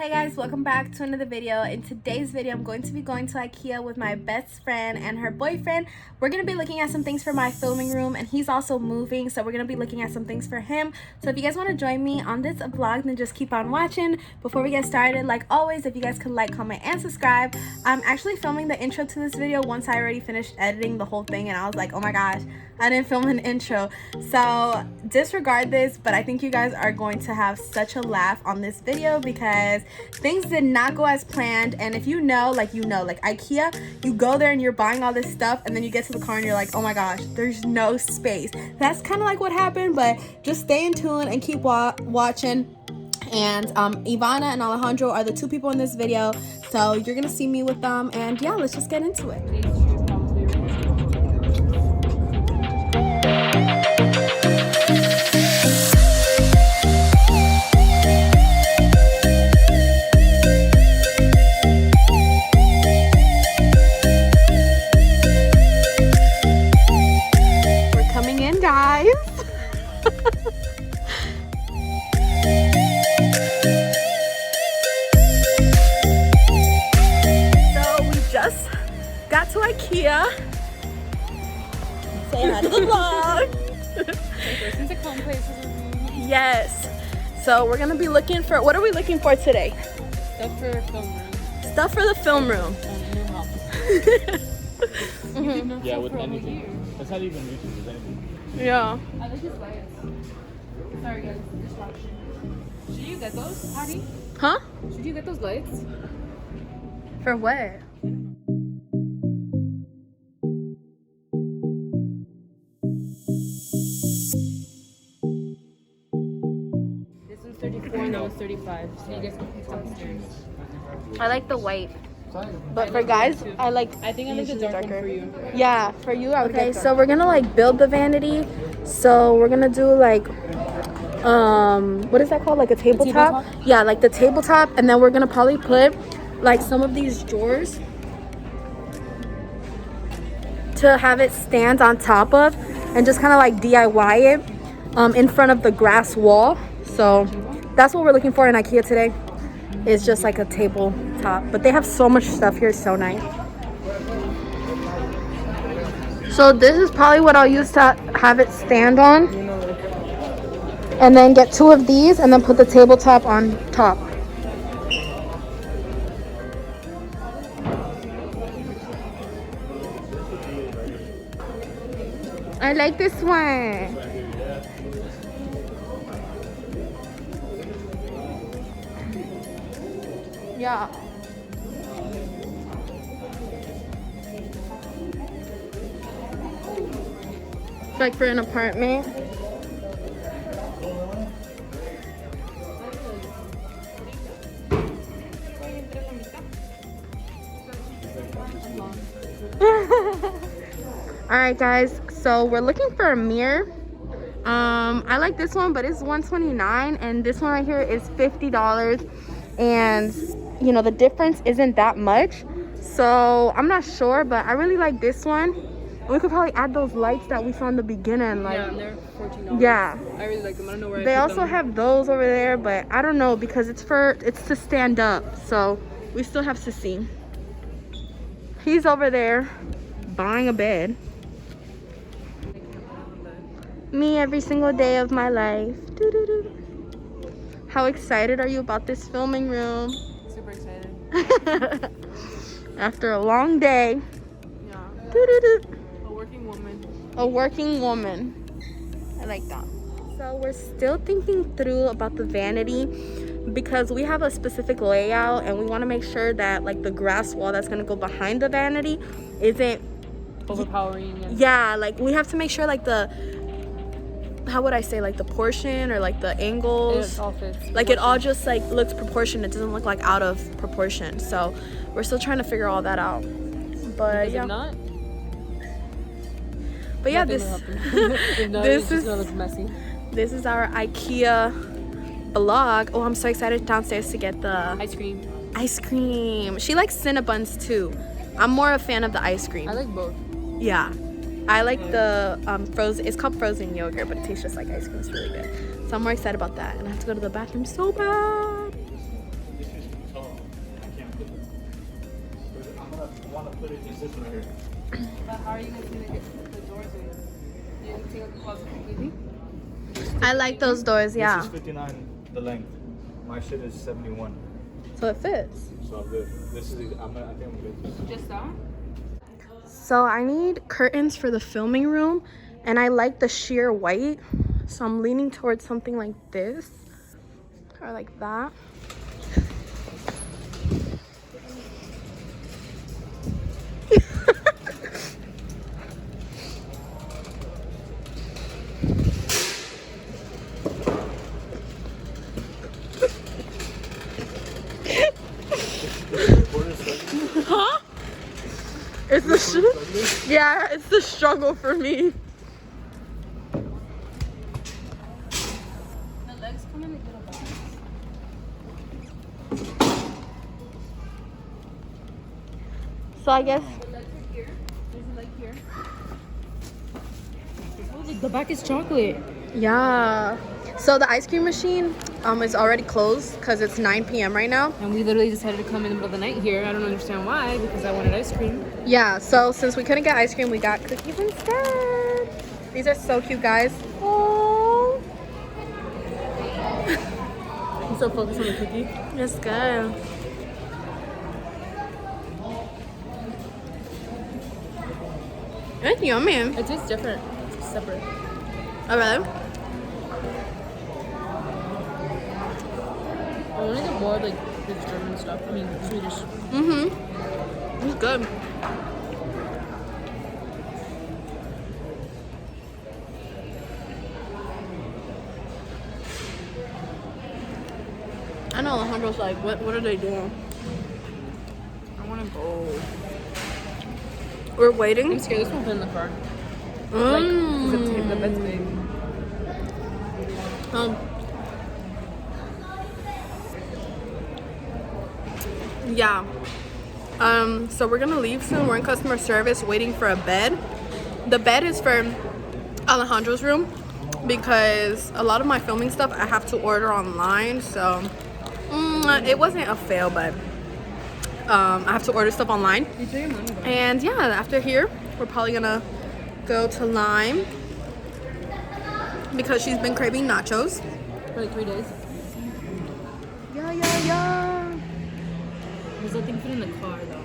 Hey guys, welcome back to another video. In today's video, I'm going to be going to IKEA with my best friend and her boyfriend. We're going to be looking at some things for my filming room, and he's also moving, so we're going to be looking at some things for him. So if you guys want to join me on this vlog, then just keep on watching. Before we get started, like always, if you guys could like, comment, and subscribe. I'm actually filming the intro to this video once I already finished editing the whole thing, and I was like, oh my gosh, I didn't film an intro. So disregard this, but I think you guys are going to have such a laugh on this video because things did not go as planned. And if you know, like IKEA, you go there and you're buying all this stuff, and then you get to the car and you're like, oh my gosh, there's no space. That's kind of like what happened, but just stay in tune and keep watching. And Ivana and Alejandro are the two people in this video, so you're gonna see me with them, and yeah, let's just get into it. Guys, so we just got to IKEA. Say hi to the vlog. Yes, so we're gonna be looking for, what are we looking for today? Stuff for the film room. Stuff for the film room. Yeah, with anything. That's not even reaching with anything. Yeah. I like his lights. Sorry guys, distraction. Should you get those, Hattie? Huh? Should you get those lights? For what? This one's 34 and that was 35. So you guys can pick downstairs. I like the white. But for guys, I think I like the dark one for you. Yeah, for you, I would get so we're gonna like build the vanity. So we're gonna do like what is that called? Like a tabletop? Yeah, like the tabletop, and then we're gonna probably put like some of these drawers to have it stand on top of, and just kind of like DIY it in front of the grass wall. So that's what we're looking for in IKEA today. It's just like a tabletop, but they have so much stuff here. It's so nice. So this is probably what I'll use to have it stand on, and then get two of these and then put the tabletop on top. I like this one. Yeah. Like for an apartment. Alright guys, so we're looking for a mirror. I like this one, but it's $129, and this one right here is $50. And you know, the difference isn't that much, so I'm not sure, but I really like this one. We could probably add those lights that we saw in the beginning, like, yeah, and they're $14. Yeah, I really like them. I don't know where they also have those over there, but I don't know, because it's to stand up, so we still have to see. He's over there buying a bed. Me every single day of my life. Doo-doo-doo. How excited are you about this filming room? Super excited. After a long day. Yeah. Doo-doo-doo. A working woman. A working woman. I like that. So we're still thinking through about the vanity, because we have a specific layout, and we want to make sure that like the grass wall that's going to go behind the vanity isn't overpowering. Yeah, like we have to make sure like the, how would I say, like the portion or like the angles, it all fits. Like it all just like looks proportionate. It doesn't look like out of proportion. So we're still trying to figure all that out. But because yeah. If not, but yeah, this this is gonna look messy. This is our IKEA vlog. Oh, I'm so excited downstairs to get the Ice cream. Ice cream. She likes Cinnabons too. I'm more a fan of the ice cream. I like both. Yeah. I like the frozen, it's called frozen yogurt, but it tastes just like ice cream. It's really good. So I'm more excited about that. And I have to go to the bathroom so bad. want to put it in this one right here. But how are you going to get the doors in? You take out the closet completely? I like those doors, yeah. This is 59, the length. My shit is 71. So it fits. So I'm good. This is, I think I'm good. Just that? So I need curtains for the filming room, and I like the sheer white. So I'm leaning towards something like this, or like that. Huh? It's the yeah, it's the struggle for me. The legs come in little buckets. So I guess The legs are here. There's a leg here. Oh, the back is chocolate. yeah. So the ice cream machine is already closed because it's 9 p.m. right now. And we literally decided to come in the middle of the night here. I don't understand why, because I wanted ice cream. Yeah, so since we couldn't get ice cream, we got cookies instead. These are so cute, guys. Oh, I'm so focused on the cookie. it's good. It's yummy. It tastes different. It's separate. Oh, really? I want to get more of like the German stuff. I mean, Swedish. Mm-hmm. It's good. I know Alejandro's like, what are they doing? I want to go. We're waiting. I'm scared this won't fit in the car. Like, 'cause the bed's big. Yeah. So we're gonna leave soon. We're in customer service waiting for a bed. The bed is for Alejandro's room because a lot of my filming stuff I have to order online. So it wasn't a fail, but I have to order stuff online. And yeah, after here, we're probably gonna go to Lime because she's been craving nachos. For like 3 days. Yeah. Does that thing fit in the car though?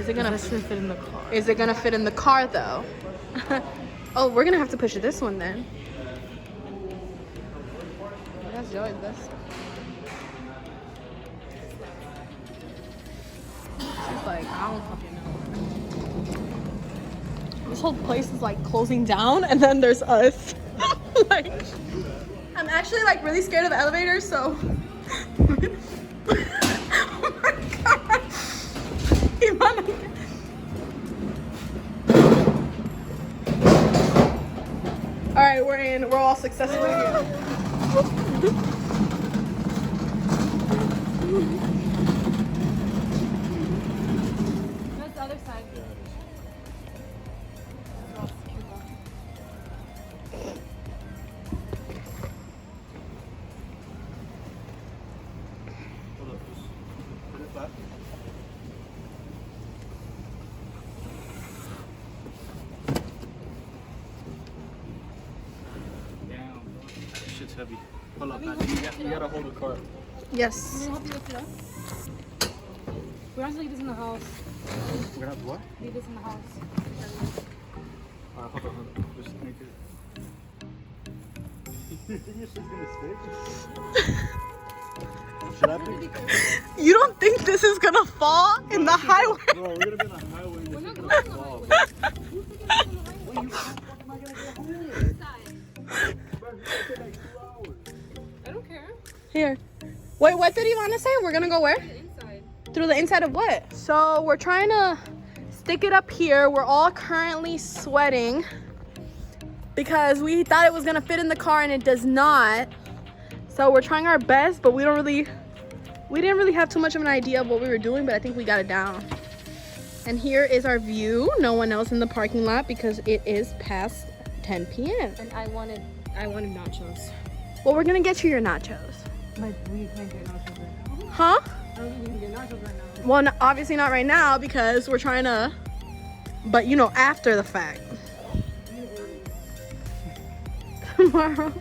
Is it gonna That should fit in the car. Is it gonna fit in the car though? Oh, we're gonna have to push this one then. That's yours, this. She's like, I don't fucking know. This whole place is like closing down, and then there's us. Like, I'm actually like really scared of elevators, so. Oh my god. Ivan. All right, we're in. We're all successfully here. That's the other side. Shit's heavy. Hold up, you gotta hold the car. Yes. Can I help you lift it up? We're gonna leave this in the house. We're gonna have to what? Leave this in the house. Hold on. Just make it. You think your shit's gonna stick? Should I pick? You don't think this is gonna fall in the highway? Bro, we're gonna be on the highway and We're this not is going gonna on the fall. highway. I don't care. Here. Wait, what did Ivana say? We're gonna go where? The inside. Through the inside of what? So we're trying to stick it up here. We're all currently sweating because we thought it was gonna fit in the car and it does not. So we're trying our best, but we didn't really have too much of an idea of what we were doing, but I think we got it down. And here is our view. No one else in the parking lot because it is past 10 p.m. And I wanted nachos. Well, we're gonna get you your nachos. We can't get nachos right now. Huh? I don't think we can get nachos right now. Well, obviously not right now because we're trying to, but you know, after the fact. Tomorrow.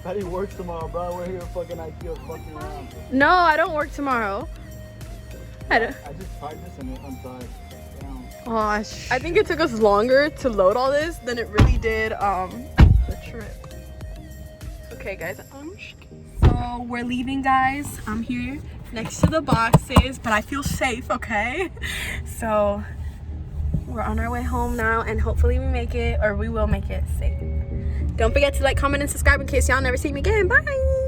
Patty works tomorrow, bro. We're here fucking IKEA fucking around. No, I don't work tomorrow. I don't. I just tried this and I'm sorry. Gosh. I think it took us longer to load all this than it really did the trip. Okay, guys. So we're leaving, guys. I'm here next to the boxes, but I feel safe, okay? So we're on our way home now, and hopefully we make it, or we will make it safe. Don't forget to like, comment, and subscribe in case y'all never see me again. Bye!